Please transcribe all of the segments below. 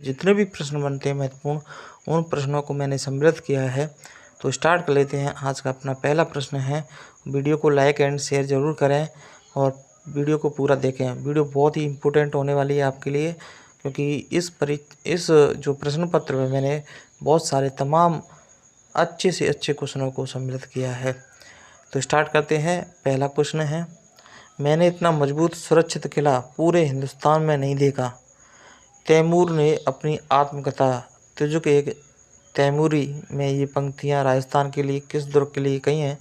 जितने भी प्रश्न बनते हैं महत्वपूर्ण, उन प्रश्नों को मैंने सम्मिलित किया है। तो स्टार्ट कर लेते हैं। आज का अपना पहला प्रश्न है। वीडियो को लाइक एंड शेयर ज़रूर करें और वीडियो को पूरा देखें। वीडियो बहुत ही इम्पोर्टेंट होने वाली है आपके लिए, क्योंकि इस जो प्रश्न पत्र में मैंने बहुत सारे तमाम अच्छे से अच्छे क्वेश्चनों को सम्मिलित किया है। तो स्टार्ट करते हैं। पहला क्वेश्चन है, मैंने इतना मजबूत सुरक्षित किला पूरे हिंदुस्तान में नहीं देखा। तैमूर ने अपनी आत्मकथा तुजुक एक तैमूरी में ये पंक्तियाँ राजस्थान के लिए किस दुर्ग के लिए कही हैं?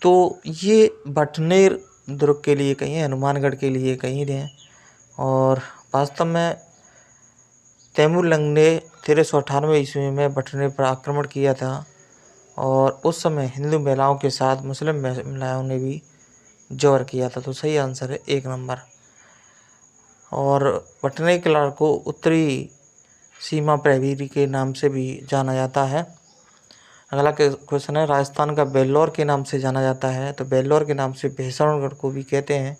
तो ये भटनेर दुर्ग के लिए कही हैं, हनुमानगढ़ के लिए कही हैं। और वास्तव में तैमूर लंग ने 1398 ईस्वी में भटनेर पर आक्रमण किया था और उस समय हिंदू महिलाओं के साथ मुस्लिम महिलाओं ने भी जबर किया था। तो सही आंसर है 1 नंबर। और भटनेर किला को उत्तरी सीमा प्रहरी के नाम से भी जाना जाता है। अगला क्वेश्चन है, राजस्थान का बेल्लौर के नाम से जाना जाता है। तो बेल्लौर के नाम से भैंसवाड़गढ़ को भी कहते हैं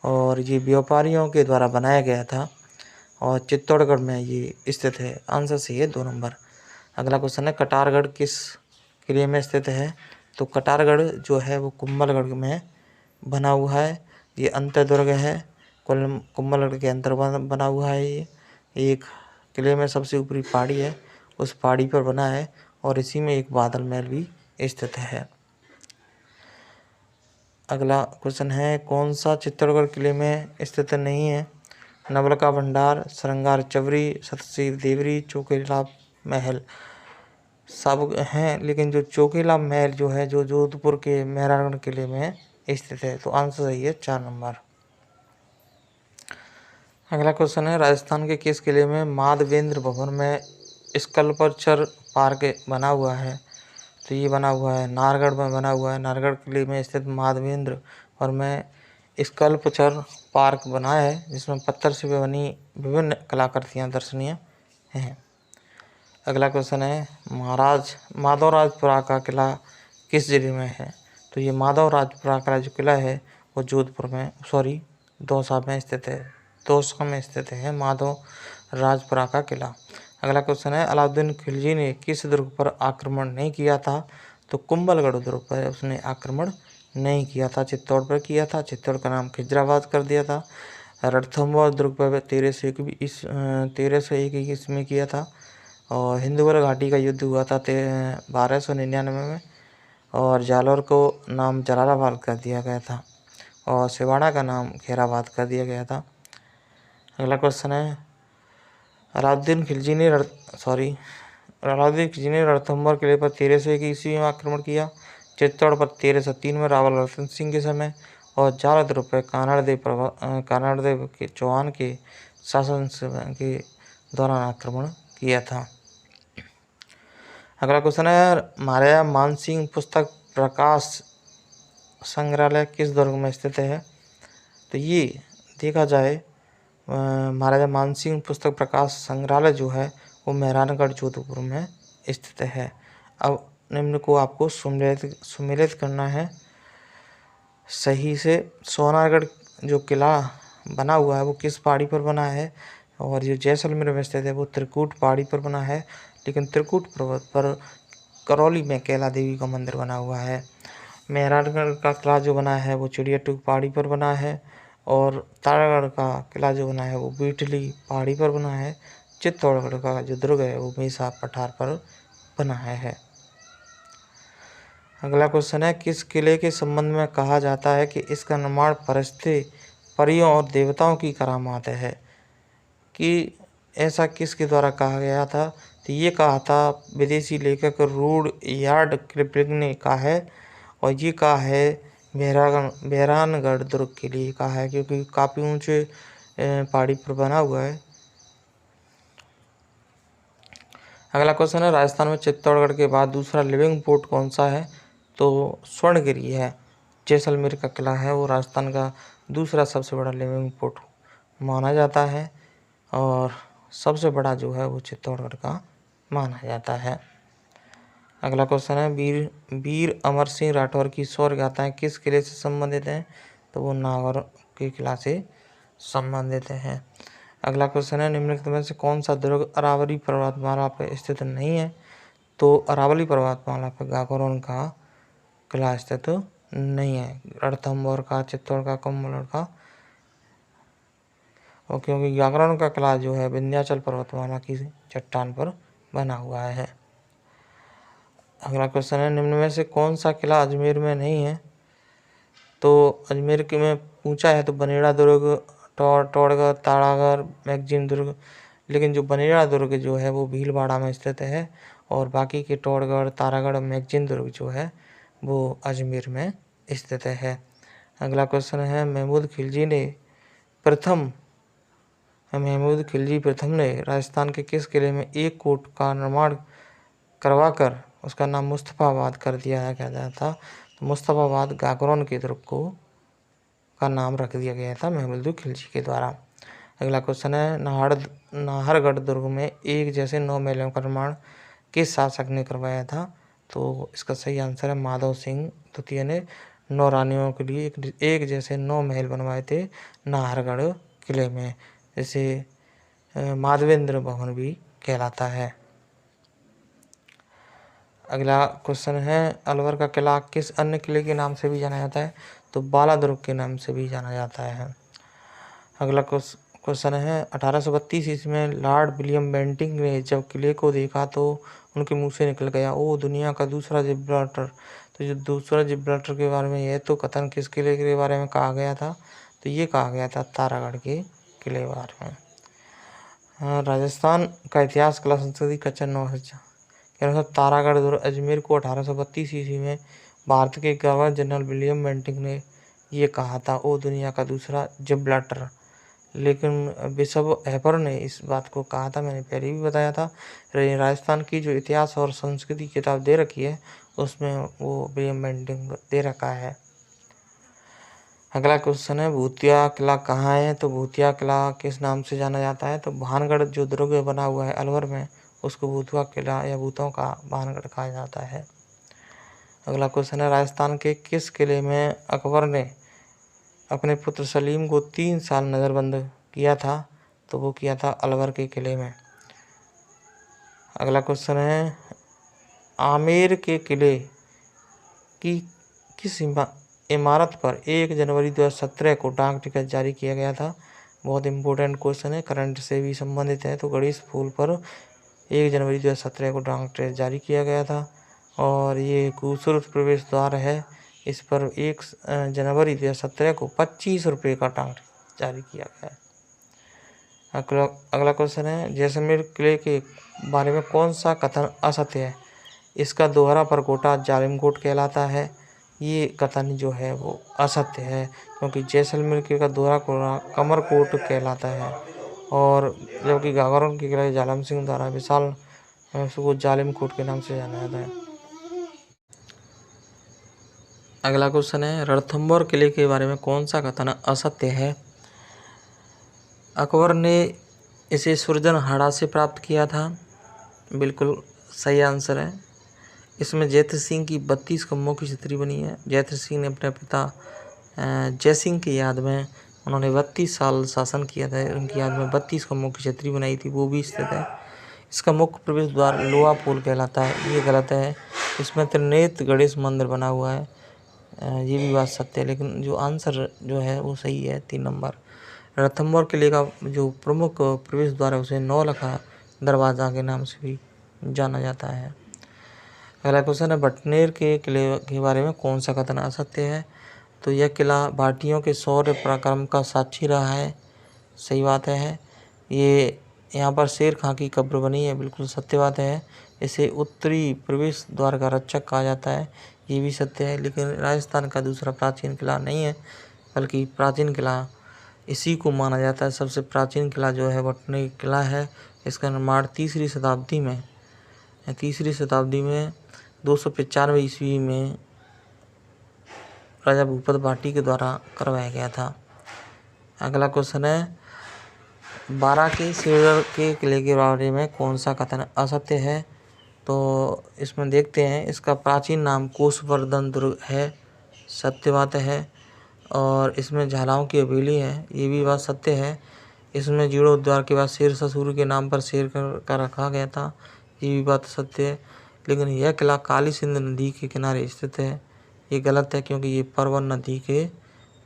और ये व्यापारियों के द्वारा बनाया गया था और चित्तौड़गढ़ में ये स्थित है। आंसर सही है 2 नंबर। अगला क्वेश्चन है, कटारगढ़ किस किले में स्थित है? तो कटारगढ़ जो है वो कुंभलगढ़ में बना हुआ है। ये अंतर्दुर्ग है, कुंभलगढ़ के अंतर्गत बना हुआ है। ये एक किले में सबसे ऊपरी पहाड़ी है, उस पहाड़ी पर बना है और इसी में एक बादल महल भी स्थित है। अगला क्वेश्चन है, कौन सा चित्तौड़गढ़ किले में स्थित नहीं है? नवलखा भंडार, श्रृंगार चवरी, सतसिर देवरी, चोटीला महल। सब हैं, लेकिन जो चोटीला महल जो है जो जोधपुर के मेहरानगढ़ किले में स्थित है। तो आंसर सही है 4 नंबर। अगला क्वेश्चन है, राजस्थान के किस किले में माधवेंद्र भवन में स्कल्पचर पार्क बना हुआ है? तो ये बना हुआ है नाहरगढ़ में बना हुआ है। नाहरगढ़ किले में स्थित माधवेंद्र भवन में स्कल्पचर पार्क बना है, जिसमें पत्थर से बनी विभिन्न कलाकृतियाँ दर्शनीय हैं। अगला क्वेश्चन है, माधवराजपुरा का किला किस जिले में है? तो ये माधवराजपुरा का जो किला है वो जोधपुर में दौसा में स्थित है। दौसा में स्थित है माधवराजपुरा का किला। अगला क्वेश्चन है, अलाउद्दीन खिलजी ने किस दुर्ग पर आक्रमण नहीं किया था? तो कुंभलगढ़ दुर्ग पर उसने आक्रमण नहीं किया था, चित्तौड़ पर किया था। चित्तौड़ का नाम खिजराबाद कर दिया था। रणथंभौर दुर्ग पर 1301 ईस्वी में किया था। और हिंदुवल घाटी का युद्ध हुआ था 1299 में। और जालौर को नाम जलालाबाद कर दिया गया था और सिवाड़ा का नाम खैराबाद कर दिया गया था। अगला क्वेश्चन है, अलाउद्दीन खिलजी ने रणथंभौर किले पर 1301 ईस्वी में आक्रमण किया। चित्तौड़ पर 1303 में रावल रतन सिंह के समय और जालौर दुर्ग पर कानड़देव के चौहान के शासन के दौरान आक्रमण किया था। अगला क्वेश्चन है, महाराजा मानसिंह पुस्तक प्रकाश संग्रहालय किस दुर्ग में स्थित है? तो ये देखा जाए महाराजा मानसिंह पुस्तक प्रकाश संग्रहालय जो है वो मेहरानगढ़ जोधपुर में स्थित है। अब निम्न को आपको सुमेलित करना है सही से। सोनारगढ़ जो किला बना हुआ है वो किस पहाड़ी पर बना है? और जो जैसलमेर में स्थित है वो त्रिकूट पहाड़ी पर बना है, लेकिन त्रिकूट पर्वत पर करौली में कैला देवी का मंदिर बना हुआ है। मेहरानगढ़ का किला जो बना है वो चिड़िया टूक पहाड़ी पर बना है और तारागढ़ का किला जो बना है वो बीटली पहाड़ी पर बना है। चित्तौड़गढ़ का जो दुर्ग है वो मेसा पठार पर बना है। अगला क्वेश्चन है, किस किले के संबंध में कहा जाता है कि इसका निर्माण फरिश्ते, परियों और देवताओं की करामात है? कि ऐसा किसके द्वारा कहा गया था? तो ये कहा था विदेशी लेखक रुडयार्ड किपलिंग ने कहा है और ये कहा है मेहरानगढ़ दुर्ग के लिए कहा है, क्योंकि काफ़ी ऊंचे पहाड़ी पर बना हुआ है। अगला क्वेश्चन है, राजस्थान में चित्तौड़गढ़ के बाद दूसरा लिविंग पोर्ट कौन सा है? तो स्वर्णगिरी है। जैसलमेर का किला है वो राजस्थान का दूसरा सबसे बड़ा लिविंग पोर्ट माना जाता है और सबसे बड़ा जो है वो चित्तौड़गढ़ का माना जाता है। अगला क्वेश्चन है, वीर अमर सिंह राठौर की शौर्य गाथाएं किस किले से संबंधित हैं? तो वो नागौर के किला से संबंधित हैं। अगला क्वेश्चन है, निम्नलिखित में से कौन सा दुर्ग अरावली पर्वतमाला पर स्थित नहीं है? तो अरावली पर्वतमाला पर गागरोन का किला स्थित नहीं है। रणथंभौर का, चित्तौड़ का, कम्बलगढ़ का, और क्योंकि गागरोन का किला जो है विंध्याचल पर्वतमाला की चट्टान पर बना हुआ है। अगला क्वेश्चन है, निम्न में से कौन सा किला अजमेर में नहीं है? तो अजमेर के में पूछा है तो बनेड़ा दुर्ग, टोड़गढ़, ताड़ागढ़, मैगजीन दुर्ग, लेकिन जो बनेड़ा दुर्ग जो है वो भीलवाड़ा में स्थित है, और बाकी के टोड़गढ़, तारागढ़, मैगजीन दुर्ग जो है वो अजमेर में स्थित है। अगला क्वेश्चन है, महमूद खिलजी प्रथम ने राजस्थान के किस किले में एक कोट का निर्माण करवाकर उसका नाम मुस्तफ़ाबाद कर दिया गया था? तो मुस्तफ़ाबाद गागरोन के दुर्ग का नाम रख दिया गया था महमूद खिलजी के द्वारा। अगला क्वेश्चन है, नाहरगढ़ दुर्ग में एक जैसे 9 महलों का निर्माण किस शासक ने करवाया था? तो इसका सही आंसर है माधव सिंह द्वितीय ने 9 रानियों के लिए एक जैसे 9 महल बनवाए थे नाहरगढ़ किले में, जिसे माधवेंद्र भवन भी कहलाता है। अगला क्वेश्चन है, अलवर का किला किस अन्य किले के नाम से भी जाना जाता है? तो बाला दुर्ग के नाम से भी जाना जाता है। अगला क्वेश्चन है, 1832 ईस्वी में लॉर्ड विलियम बेंटिंक ने जब किले को देखा तो उनके मुंह से निकल गया, ओ दुनिया का दूसरा जिब्राल्टर। तो जो दूसरा जिब्राल्टर के बारे में यह तो कथन किस किले के बारे में कहा गया था? तो ये कहा गया था तारागढ़ के किले के बारे में। राजस्थान का इतिहास, कला, संस्कृति, कच्चा 9 के अनुसार तारागढ़ दुर्ग अजमेर को 1832 ईस्वी में भारत के गवर्नर जनरल विलियम बेंटिंक ने ये कहा था, ओ दुनिया का दूसरा जिब्राल्टर। लेकिन बिशप हैपर ने इस बात को कहा था, मैंने पहले भी बताया था। राजस्थान की जो इतिहास और संस्कृति किताब दे रखी है उसमें वो विलियम बेंटिंक दे रखा है। अगला क्वेश्चन है, भूतिया किला कहाँ है? तो भूतिया किला किस नाम से जाना जाता है? तो भानगढ़ जो दुर्ग बना हुआ है अलवर में उसको भूतिया किला या भूतों का भानगढ़ कहा जाता है। अगला क्वेश्चन है, राजस्थान के किस किले में अकबर ने अपने पुत्र सलीम को 3 साल नज़रबंद किया था? तो वो किया था अलवर के किले में। अगला क्वेश्चन है, आमेर के किले की किस इमारत पर 1 जनवरी 2017 को डाक टिकट जारी किया गया था? बहुत इंपॉर्टेंट क्वेश्चन है, करंट से भी संबंधित है। तो गणेश फूल पर 1 जनवरी 2017 को डाक टिकट जारी किया गया था, और ये खूबसूरत प्रवेश द्वार है। इस पर 1 जनवरी 2017 को 25 रुपये का डाक टिकट जारी किया गया है। अगला क्वेश्चन है, जैसलमेर किले के बारे में कौन सा कथन असत्य है? इसका दोहरा परकोटा जालिमकोट कहलाता है। ये कथन जो है वो असत्य है, क्योंकि जैसलमेर किले का दोहरा कमरकोट कहलाता है, और जबकि गागरोन के किले जालम सिंह द्वारा विशाल उसको जालिमकोट के नाम से जाना जाता है। अगला क्वेश्चन है, रणथंभौर किले के बारे में कौन सा कथन असत्य है? अकबर ने इसे सुरजनहाड़ा से प्राप्त किया था। बिल्कुल सही आंसर है। इसमें जैत्र सिंह की 32 खम्भों की छतरी बनी है। जैत्र सिंह ने अपने पिता जय सिंह की याद में उन्होंने 32 साल शासन किया था, उनकी याद में 32 खम्भों की छतरी बनाई थी, वो भी स्थित है। इसका मुख्य प्रवेश द्वार लोहा पुल कहलाता है। ये गलत है, इसमें त्रिनेत्र गणेश मंदिर बना हुआ है, ये भी बात सत्य है, लेकिन जो आंसर जो है वो सही है 3 नंबर। रणथंभौर किले का जो प्रमुख प्रवेश द्वार है उसे नौलखा दरवाज़ा के नाम से भी जाना जाता है। अगला क्वेश्चन है, भटनेर के किले के बारे में कौन सा कथन असत्य है? तो यह किला भाटियों के शौर्य पराक्रम का साक्षी रहा है। सही बात है। ये यहाँ पर शेर खां की कब्र बनी है, बिल्कुल सत्य बात है। इसे उत्तरी प्रवेश द्वार का रक्षक कहा जाता है, ये भी सत्य है। लेकिन राजस्थान का दूसरा प्राचीन किला नहीं है, बल्कि प्राचीन किला इसी को माना जाता है। सबसे प्राचीन किला जो है भटनेर किला है। इसका निर्माण 3री शताब्दी में 295 ईस्वी में राजा भूपत भाटी के द्वारा करवाया गया था। अगला क्वेश्चन है, बारा के सिरगढ़ के किले के बारे में कौन सा कथन असत्य है? तो इसमें देखते हैं, इसका प्राचीन नाम कोषवर्धन दुर्ग है, सत्य बात है। और इसमें झालाओं की हवेली है, ये भी बात सत्य है। इसमें जीर्णोद्धार के बाद शेर शाह सूरी के नाम पर शेर का रखा गया था, ये भी बात सत्य है। लेकिन यह किला काली सिंध नदी के किनारे स्थित है, ये गलत है क्योंकि ये परवन नदी के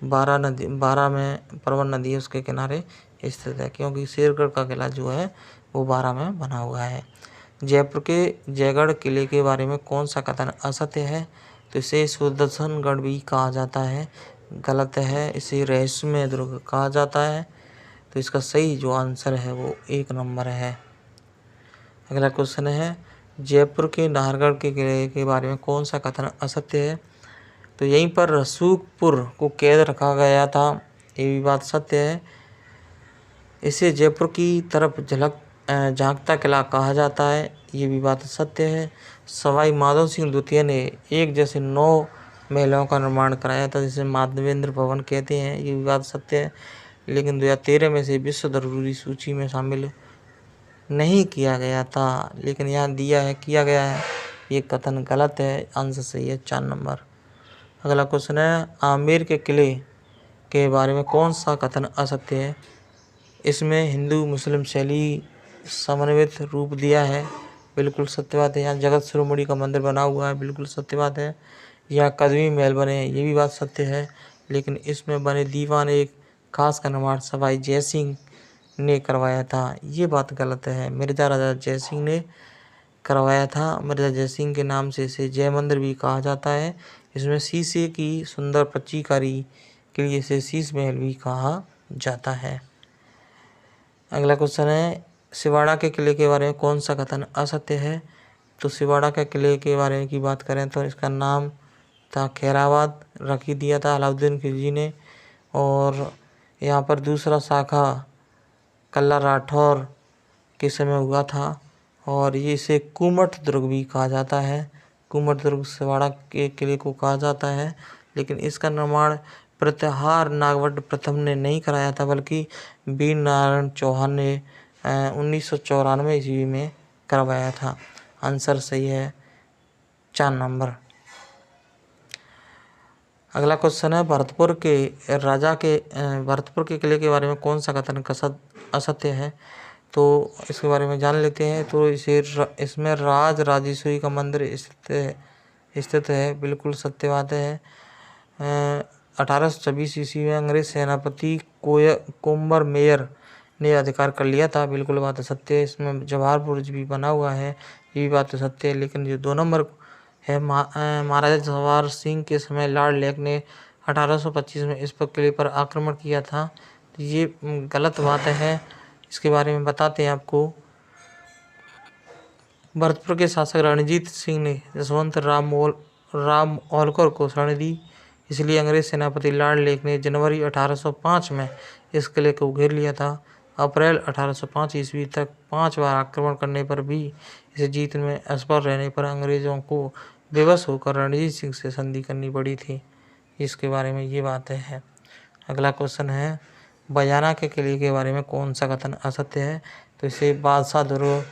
12 में परवन नदी है उसके किनारे स्थित है, क्योंकि शेरगढ़ का किला जो है वो 12 में बना हुआ है। जयपुर के जयगढ़ किले के बारे में कौन सा कथन असत्य है? तो इसे सुदर्शनगढ़ भी कहा जाता है, गलत है। इसे रहस्यमय दुर्ग कहा जाता है, तो इसका सही जो आंसर है वो 1 नंबर है। अगला क्वेश्चन है जयपुर के नाहरगढ़ के किले के बारे में कौन सा कथन असत्य है? तो यहीं पर रसूखपुर को कैद रखा गया था, ये भी बात सत्य है। इसे जयपुर की तरफ झांकता किला कहा जाता है, ये भी बात सत्य है। सवाई माधव सिंह द्वितीय ने एक जैसे 9 महलों का निर्माण कराया था, जिसे माधवेंद्र भवन कहते हैं, ये भी बात सत्य है। लेकिन 2013 में से विश्व धरोहर सूची में शामिल नहीं किया गया था, लेकिन यहाँ किया गया है, ये कथन गलत है। आंसर सही है 4 नंबर। अगला क्वेश्चन है आमेर के किले के बारे में कौन सा कथन असत्य है? इसमें हिंदू मुस्लिम शैली समन्वित रूप दिया है, बिल्कुल सत्य बात है। यहाँ जगत शिरोमणि का मंदिर बना हुआ है, बिल्कुल सत्य बात है। यहाँ कदमी महल बने हैं, ये भी बात सत्य है। लेकिन इसमें बने दीवान एक खास का निर्माण सवाई जयसिंह ने करवाया था, ये बात गलत है। मिर्जा राजा जयसिंह ने करवाया था, मिर्जा जयसिंह के नाम से इसे जय मंदिर भी कहा जाता है। इसमें शीशे की सुंदर पच्चीकारी के लिए इसे शीश महल भी कहा जाता है। अगला क्वेश्चन है सिवाड़ा के किले के बारे में कौन सा कथन असत्य है? तो सिवाड़ा के किले के बारे में की बात करें तो इसका नाम था खैराबाद, रख ही दिया था अलाउद्दीन खिलजी ने। और यहाँ पर दूसरा शाखा कल्ला राठौर के समय हुआ था, और ये इसे कुमठ दुर्ग भी कहा जाता है। कुमठ दुर्ग सिवाड़ा के किले को कहा जाता है, लेकिन इसका निर्माण प्रत्याहार नागभट्ट प्रथम ने नहीं कराया था, बल्कि वीर नारायण चौहान ने 1994 ईस्वी में करवाया था। आंसर सही है 4 नंबर। अगला क्वेश्चन है भरतपुर के किले के बारे में कौन सा कथन असत्य है? तो इसके बारे में जान लेते हैं। तो इसमें राज राजेश्वरी का मंदिर स्थित है, बिल्कुल सत्य बात है। 1826 ईस्वी में अंग्रेज सेनापति कोम्बर मेयर ने अधिकार कर लिया था, बिल्कुल बात सत्य है। इसमें जवाहर बुर्ज भी बना हुआ है, ये भी बात सत्य है। लेकिन जो 2 नंबर है महाराजा जवाहर सिंह के समय लॉर्ड लेक ने 1825 में इस पर किले पर आक्रमण किया था, तो ये गलत बात है। इसके बारे में बताते हैं आपको। भरतपुर के शासक रणजीत सिंह ने जसवंत राम होलकर को शरण दी, इसलिए अंग्रेज सेनापति लॉर्ड लेक ने जनवरी 1805 में इस किले को घेर लिया था। अप्रैल 1805 ईस्वी तक 5 बार आक्रमण करने पर भी इसे जीत में असफल रहने पर अंग्रेजों को बेबस होकर रणजीत सिंह से संधि करनी पड़ी थी। इसके बारे में ये बात है। अगला क्वेश्चन है बयाना के किले के बारे में कौन सा कथन असत्य है? तो इसे बादशाह दुर्ग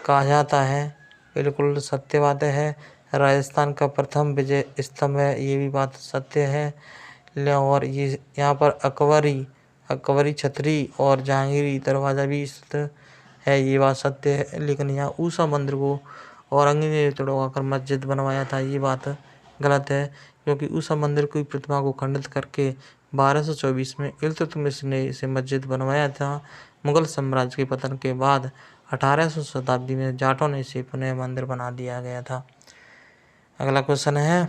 कहा जाता है, बिल्कुल सत्य बात है। राजस्थान का प्रथम विजय स्तंभ है, ये भी बात सत्य है। और ये यहाँ पर अकबरी छतरी और जहांगीरी दरवाज़ा भी स्थित है, ये बात सत्य है। लेकिन यहाँ ऊषा मंदिर को औरंगजेब ने तोड़वाकर मस्जिद बनवाया था, ये बात गलत है। क्योंकि ऊषा मंदिर की प्रतिमा को खंडित करके 1224 में इल्तुतमिश ने इसे मस्जिद बनवाया था। मुगल साम्राज्य के पतन के बाद 1800 शताब्दी में जाटों ने इसे पुनः मंदिर बना दिया गया था। अगला क्वेश्चन है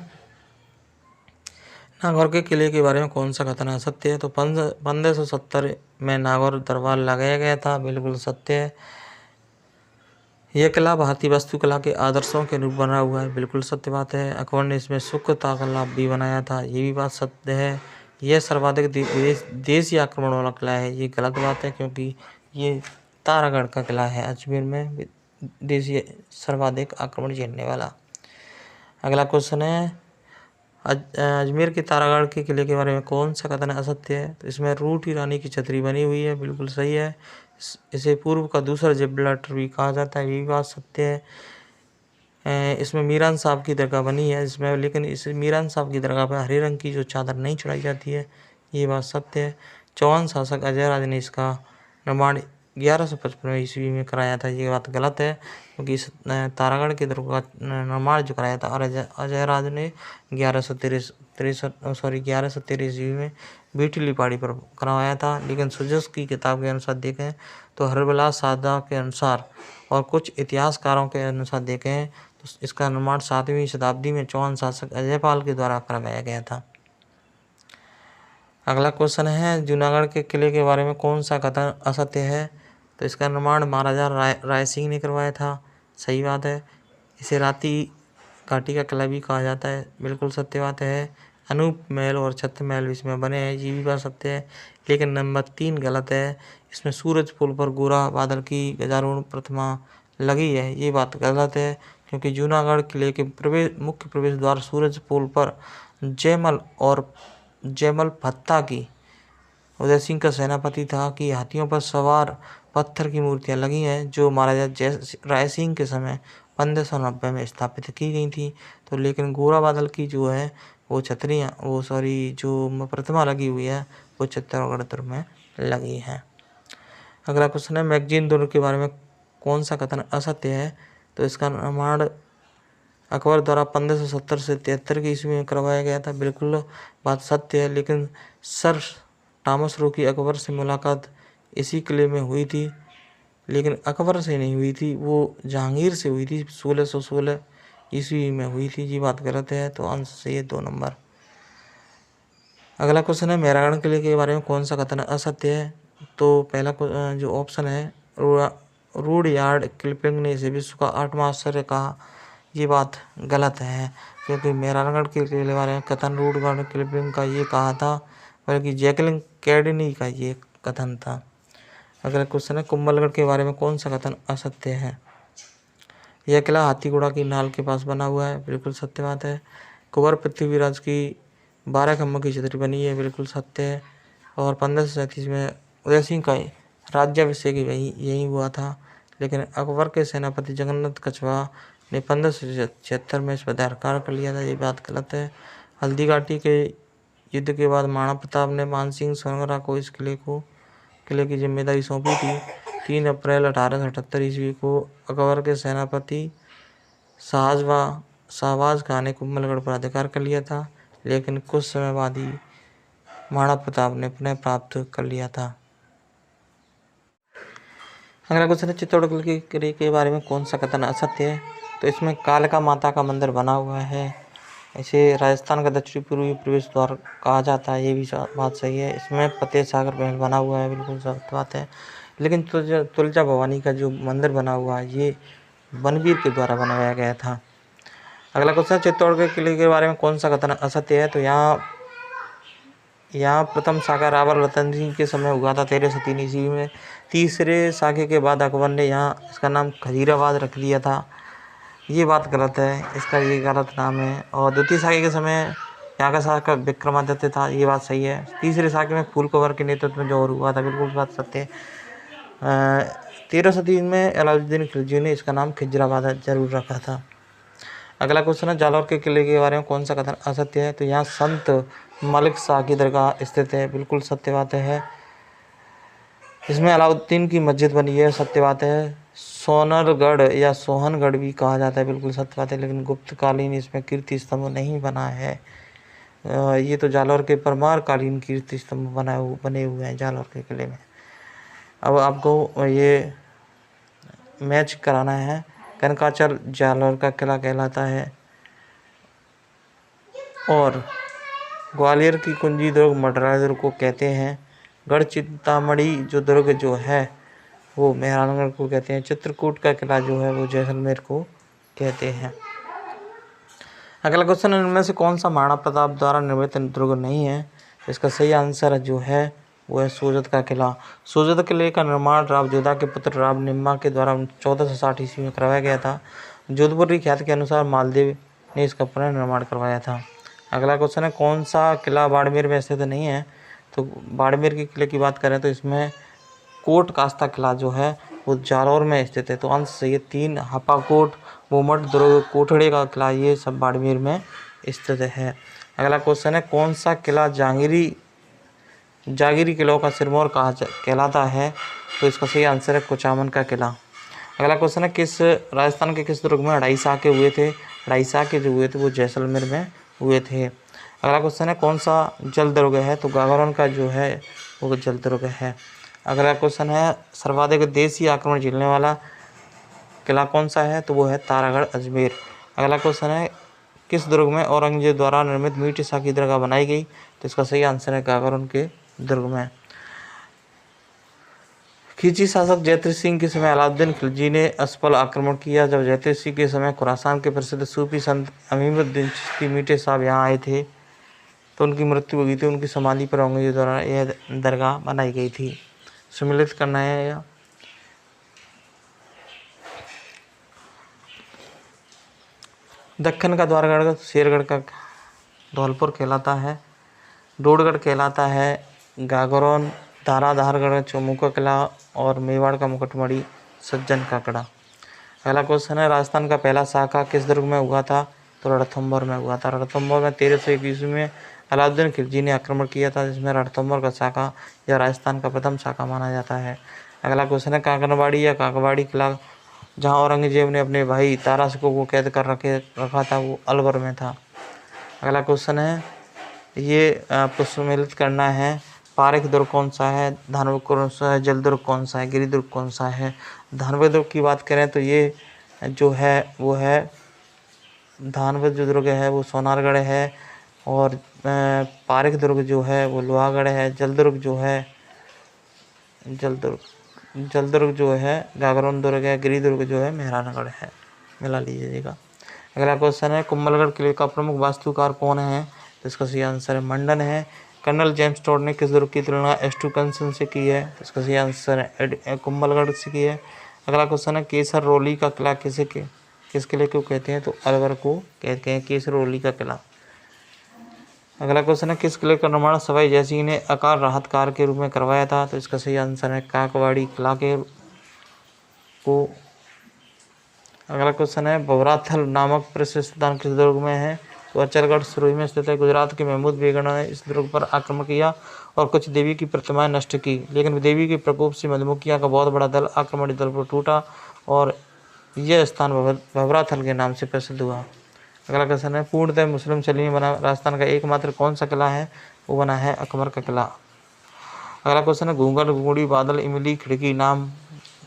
नागौर के किले के बारे में कौन सा कथन असत्य है? तो 1570 में नागौर दरबार लगाया गया था, बिल्कुल सत्य है। यह किला भारतीय वास्तुकला के आदर्शों के रूप बना हुआ है, बिल्कुल सत्य बात है। अकबर ने इसमें शुक्र तालाब भी बनाया था, ये भी बात सत्य है। यह सर्वाधिक देशी आक्रमण वाला किला है, ये गलत बात है, क्योंकि ये तारागढ़ का किला है अजमेर में देशी सर्वाधिक आक्रमण झेलने वाला। अगला क्वेश्चन है अजमेर के तारागढ़ के किले के बारे में कौन सा कथन असत्य है? तो इसमें रूठी रानी की छतरी बनी हुई है, बिल्कुल सही है। इसे पूर्व का दूसरा जिब्राल्टर भी कहा जाता है, ये भी बात सत्य है। इसमें मीरान साहब की दरगाह बनी है इसमें, लेकिन इस मीरान साहब की दरगाह पर हरे रंग की जो चादर नहीं चढ़ाई जाती है, ये बात सत्य है। चौहान शासक अजय राज ने इसका निर्माण 1155 ईस्वी में कराया था। ये बात गलत है, क्योंकि इस तारागढ़ के दुर्ग का निर्माण जो कराया था अजय राज ने 1113 ईस्वी में बीटली पहाड़ी पर करवाया था। लेकिन सुजस की किताब के अनुसार देखें तो हरविलास साधा के अनुसार और कुछ इतिहासकारों के अनुसार देखें तो इसका निर्माण 7वीं शताब्दी में चौहान शासक अजयपाल के द्वारा करवाया गया था। अगला क्वेश्चन है, जूनागढ़ के किले के बारे में कौन सा कथन असत्य है? तो इसका निर्माण महाराजा राय सिंह ने करवाया था। सही बात है। इसे राती घाटी का किला भी कहा जाता है। बिल्कुल सत्य बात है। अनूप महल और छत्र महल इसमें बने हैं, ये भी बात सत्य है। लेकिन नंबर 3 गलत है। इसमें सूरज पुल पर गोरा बादल की गजारूढ़ प्रतिमा लगी है, ये बात गलत है। क्योंकि जूनागढ़ किले के मुख्य प्रवेश द्वार सूरज पुल पर जयमल भत्ता की उदय सिंह का सेनापति था कि हाथियों पर सवार पत्थर की मूर्तियां लगी हैं, जो महाराजा राय सिंह के समय 1590 में स्थापित की गई थी। तो लेकिन गोरा बादल की जो है वो जो प्रतिमा लगी हुई है वो चित्तौड़गढ़ दुर्ग में लगी है। अगला क्वेश्चन है, मैगजीन दुर्ग के बारे में कौन सा कथन असत्य है? तो इसका निर्माण अकबर द्वारा 1570 से 73 की ईस्वी में करवाया गया था। बिल्कुल बात सत्य है। लेकिन सर थॉमस रो की अकबर से मुलाकात इसी किले में हुई थी, लेकिन अकबर से नहीं हुई थी, वो जहांगीर से हुई थी। 1616 ईस्वी में हुई थी, ये बात गलत है। तो आंसर सही है 2 नंबर। अगला क्वेश्चन है, मेहरागढ़ किले के बारे में कौन सा कथन असत्य है? तो पहला जो ऑप्शन है, रूडयार्ड किपलिंग ने इसे विश्व का 8वां आश्चर्य कहा, ये बात गलत है। क्योंकि मेहरागढ़ किले के बारे में कथन रूडयार्ड किपलिंग का ये कहा था, बल्कि जैकलिन कैडनी का ये कथन था। अगला क्वेश्चन है, कुंभलगढ़ के बारे में कौन सा कथन असत्य है? यह किला हाथीगुड़ा की नाल के पास बना हुआ है, बिल्कुल सत्य बात है। कुंवर पृथ्वीराज की 12 खम्भों की छतरी बनी है, बिल्कुल सत्य है। और 1537 में उदय सिंह का राज्याभिषेक यही हुआ था। लेकिन अकबर के सेनापति जगन्नाथ कछवा ने 1576 में इस पर अधिकार कर लिया था, ये बात गलत है। हल्दी घाटी के युद्ध के बाद महाराणा प्रताप ने मानसिंह सोनगरा को इस किले की जिम्मेदारी सौंपी थी। 3 अप्रैल 1878 ईस्वी को अकबर के सेनापति शाहबाज खान ने कुंभलगढ़ पर अधिकार कर लिया था, लेकिन कुछ समय बाद ही महाराणा प्रताप ने पुनः प्राप्त कर लिया था। अगला क्वेश्चन है, चित्तौड़गढ़ के किले के बारे में कौन सा कथन असत्य है? तो इसमें कालिका माता का मंदिर बना हुआ है, इसे राजस्थान का दक्षिणी पूर्वी प्रवेश द्वार कहा जाता है, ये भी बात सही है। इसमें फतेह सागर महल बना हुआ है, बिल्कुल सत्य बात है। लेकिन तुलजा भवानी का जो मंदिर बना हुआ है ये बनवीर के द्वारा बनाया गया था। अगला क्वेश्चन, चित्तौड़गढ़ किले के बारे में कौन सा कथन असत्य है? तो यहाँ प्रथम साका रावल रतन सिंह के समय हुआ था 1303 ईस्वी में। तीसरे साके के बाद अकबर ने यहाँ इसका नाम खजीराबाद रख दिया था, ये बात गलत है, इसका ये गलत नाम है। और द्वितीय साके के समय यहाँ का शासक विक्रमादित्य था, ये बात सही है। तीसरे साके में फूल कुंवर के नेतृत्व में जो और हुआ था, बिल्कुल बात सत्य है। 1303 में अलाउद्दीन खिलजी ने इसका नाम खिजराबाद जरूर रखा था। अगला क्वेश्चन है, जालौर के किले के बारे में कौन सा कथन असत्य है? तो यहाँ संत मलिक शाह की दरगाह स्थित है, बिल्कुल सत्य बात है। इसमें अलाउद्दीन की मस्जिद बनी है, सत्य बात है। सोनरगढ़ या सोहनगढ़ भी कहा जाता है, बिल्कुल सत्य बात है। लेकिन गुप्तकालीन इसमें कीर्ति स्तंभ नहीं बना है। ये तो जालौर के परमार कालीन कीर्ति स्तंभ बने हुए हैं जालौर के किले में। अब आपको ये मैच कराना है। कनकाचल जालौर का किला कहलाता है और ग्वालियर की कुंजी दुर्ग मडरा दुर्ग को कहते हैं। गढ़ चिंतामणि जो दुर्ग जो है वो मेहरानगढ़ को कहते हैं। चित्रकूट का किला जो है वो जैसलमेर को कहते हैं। अगला क्वेश्चन, इनमें से कौन सा महाराणा प्रताप द्वारा निर्मित दुर्ग नहीं है? इसका सही आंसर जो है वो है सोजत का किला। सोजत किले का निर्माण राव जोधा के पुत्र राव निम्मा के द्वारा 1460 ईस्वी में करवाया गया था। जोधपुर की ख्याति के अनुसार मालदेव ने इसका पुनर्निर्माण करवाया था। अगला क्वेश्चन है, कौन सा किला बाड़मेर में स्थित नहीं है? तो बाड़मेर के किले की बात करें तो इसमें कोट कास्ता किला जो है वो जालौर में स्थित है। तो आंसर सही है 3। हपाकोट, मोमट दुर्ग, कोठड़े का किला, ये सब बाड़मेर में स्थित है। अगला क्वेश्चन है, कौन सा किला जहांगीरी जागीरी किलों का सिरमौर कहलाता है, तो इसका सही आंसर है कुचामन का किला। अगला क्वेश्चन है, किस राजस्थान के किस दुर्ग में अढ़ाई साके हुए थे? अढ़ाई साके जो हुए थे वो जैसलमेर में हुए थे। अगला क्वेश्चन है, कौन सा जल दुर्ग है? तो गागरोन का जो है वो जल दुर्ग है। अगला क्वेश्चन है, सर्वाधिक देशी आक्रमण झेलने वाला किला कौन सा है? तो वो है तारागढ़ अजमेर। अगला क्वेश्चन है, किस दुर्ग में औरंगजेब द्वारा निर्मित मीठी शाह की दरगाह बनाई गई? तो इसका सही आंसर है गागरोन के दुर्ग में। खिलजी शासक जयद्रथ सिंह के समय अलाउद्दीन खिलजी ने असफल आक्रमण किया। जब जयद्रथ सिंह के समय खुरासान के प्रसिद्ध सूफी संत अमीरुद्दीन चिश्ती मीठे साहब यहाँ आए थे तो उनकी मृत्यु हो गई थी। उनकी समाधि पर औरंगजेब द्वारा यह दरगाह बनाई गई थी। सम्मिलित करना है या दक्कन का द्वारगढ़ शेरगढ़ का धौलपुर कहलाता है, डोडगढ़ कहलाता है, गागरोन, धाराधारगढ़ चौमू का किला और मेवाड़ का मुकुटमणि सज्जन का किला। अगला क्वेश्चन है, राजस्थान का पहला शाखा किस दुर्ग में हुआ था? तो रणथंभौर में हुआ था। रणथंभौर में 1301 ईस्वी में अलाउद्दीन खिलजी ने आक्रमण किया था, जिसमें रणथंभौर का शाखा या राजस्थान का प्रथम शाखा माना जाता है। अगला क्वेश्चन है, कांकरवाड़ी या काकवाड़ी किला जहां औरंगजेब ने अपने भाई तारा सिकों को कैद कर रखा था वो अलवर में था। अगला क्वेश्चन है, ये आपको सम्मिलित करना है, पारिक दुर्ग कौन सा है? धानवद कौन सा है? जल दुर्ग कौन सा है? गिरी दुर्ग कौन सा है? धानवद दुर्ग की बात करें तो ये जो है वो है धानवद जो दुर्ग है वो सोनारगढ़ है, और पारिक दुर्ग जो है वो लोहागढ़ है। जल दुर्ग जो है गागरोन दुर्ग है। गिरी दुर्ग जो है मेहरानगढ़ है। मिला लीजिएगा। अगला क्वेश्चन है, कुंभलगढ़ किले का प्रमुख वास्तुकार कौन है? तो इसका सही आंसर है मंडन है। कर्नल जेम्स टॉड ने किस दुर्ग की तुलना एस्टुकंसन से की है? तो इसका सही आंसर है कुंभलगढ़ से की है। अगला क्वेश्चन है, केसर रोली का किला किस किले को कहते हैं? तो अलवर को कहते हैं केसर रोली का किला। अगला क्वेश्चन है, किस किले का निर्माण सवाई जयसिंह ने अकाल राहतकार के रूप में करवाया था? तो इसका सही आंसर है काकवाड़ी किला के को। अगला क्वेश्चन है, भवराथल नामक प्रसिद्ध स्थान किस दुर्ग में है? तो अचलगढ़ सिरोही में स्थित है। गुजरात के महमूद बेगम ने इस दुर्ग पर आक्रमण किया और कुछ देवी की प्रतिमाएं नष्ट की, लेकिन देवी के प्रकोप से मधुमक्खियों का बहुत बड़ा दल आक्रमणी दल पर टूटा और यह स्थान भवराथल के नाम से प्रसिद्ध हुआ। अगला क्वेश्चन है, पूर्णतः मुस्लिम शैली में बना राजस्थान का एकमात्र कौन सा किला है? वो बना है अकबर का किला। अगला क्वेश्चन है, घूंघट, घुंगड़ी, बादल, इमली, खिड़की नाम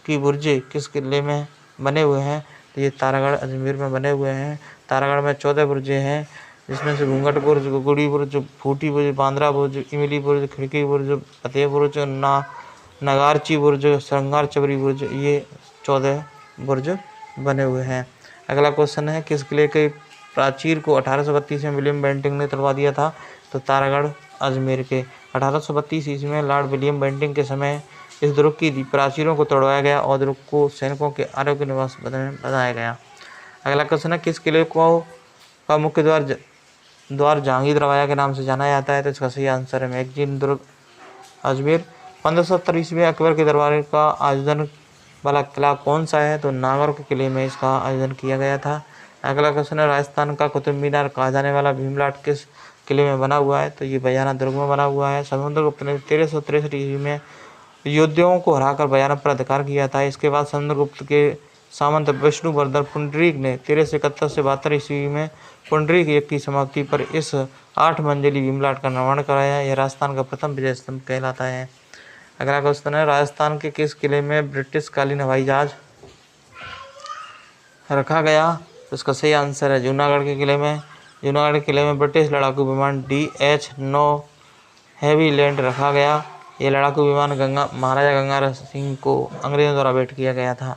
की बुर्जे किस किले में बने हुए हैं? तो ये तारागढ़ अजमेर में बने हुए हैं। तारागढ़ में 14 बुर्जे हैं, जिसमें से घूंघट बुर्ज, गुगुड़ी बुर्ज, फूटी बुर्ज, बांद्रा बुर्ज, इमली बुर्ज, खिड़की बुर्ज, फतेह बुर्ज, नगारची बुर्ज, श्रृंगार चबरी बुर्ज, ये 14 बुर्ज बने हुए हैं। अगला क्वेश्चन है, किस किले के प्राचीर को 1832 में विलियम बेंटिंक ने तोड़वा दिया था? तो तारागढ़ अजमेर के 1832 ईस्वी में लॉर्ड विलियम बेंटिंक के समय इस दुर्ग की प्राचीरों को तोड़वाया गया और दुर्ग को सैनिकों के आरोग्य निवास बनाया गया। अगला क्वेश्चन है, किस किले को का मुख्य द्वार जहांगीर रवाया के नाम से जाना जाता है? तो इसका सही आंसर है मैगजीन दुर्ग अजमेर। 1570 ईस्वी में अकबर के दरबार का आयोजन वाला किला कौन सा है? तो नागौर के किले में इसका आयोजन किया गया था। अगला क्वेश्चन है, राजस्थान का कुतुब मीनार कहा जाने वाला भीमलाट किस किले में बना हुआ है? तो ये बयाना दुर्ग में बना हुआ है। समुद्रगुप्त ने 1363 ईस्वी में योद्धाओं को हराकर बयाना पर अधिकार किया था। इसके बाद समुद्रगुप्त के सामंत विष्णुवर्धन पुंडरीक ने 1371 से 72 ईस्वी में पुंडरीक युग की समाप्ति पर इस 8 मंजिली भीमलाट का निर्माण कराया। यह राजस्थान का प्रथम विजय स्तंभ कहलाता है। अगला क्वेश्चन है, राजस्थान के किस किले में ब्रिटिश कालीन हवाई जहाज रखा गया? तो इसका सही आंसर है जूनागढ़ के किले में। जूनागढ़ के किले में ब्रिटिश लड़ाकू विमान DH-9 हैवीलैंड रखा गया। ये लड़ाकू विमान महाराजा गंगाधर सिंह को अंग्रेजों द्वारा भेंट किया गया था।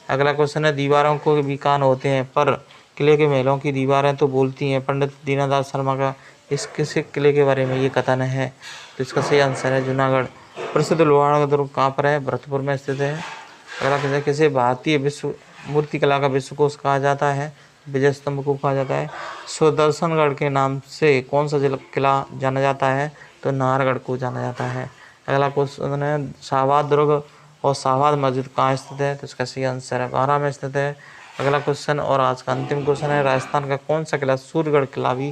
अगला क्वेश्चन है, दीवारों को भी कान होते हैं पर किले के महलों की दीवारें तो बोलती हैं। पंडित दीनदास शर्मा का इस किसी किले के बारे में ये कथन है? तो इसका सही आंसर है जूनागढ़। प्रसिद्ध लोहागढ़ दुर्ग कहाँ पर है? भरतपुर में स्थित है। अगला क्वेश्चन, किसे भारतीय विश्व मूर्तिकला का विश्वकोश कहा जाता है? विजय स्तंभ को कहा जाता है। सुदर्शनगढ़ के नाम से कौन सा किला जाना जाता है? तो नाहरगढ़ को जाना जाता है। अगला क्वेश्चन है, शाहबाद दुर्ग और शाहबाद मस्जिद कहाँ स्थित है? तो इसका सही आंसर है आगरा में स्थित है। अगला क्वेश्चन और आज का अंतिम क्वेश्चन है, राजस्थान का कौन सा किला सूर्यगढ़ किला भी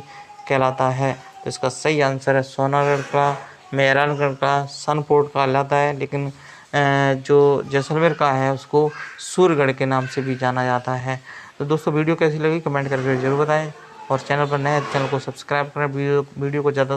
कहलाता है? तो इसका सही आंसर है सोनागढ़ किला। मेहरानगढ़ का सन फोर्ट कहा जाता है, लेकिन जो जैसलमेर का है उसको सूर्यगढ़ के नाम से भी जाना जाता है। तो दोस्तों वीडियो कैसी लगी कमेंट करके ज़रूर बताएं, और चैनल पर नए हैं तो चैनल को सब्सक्राइब करें, वीडियो को ज़्यादा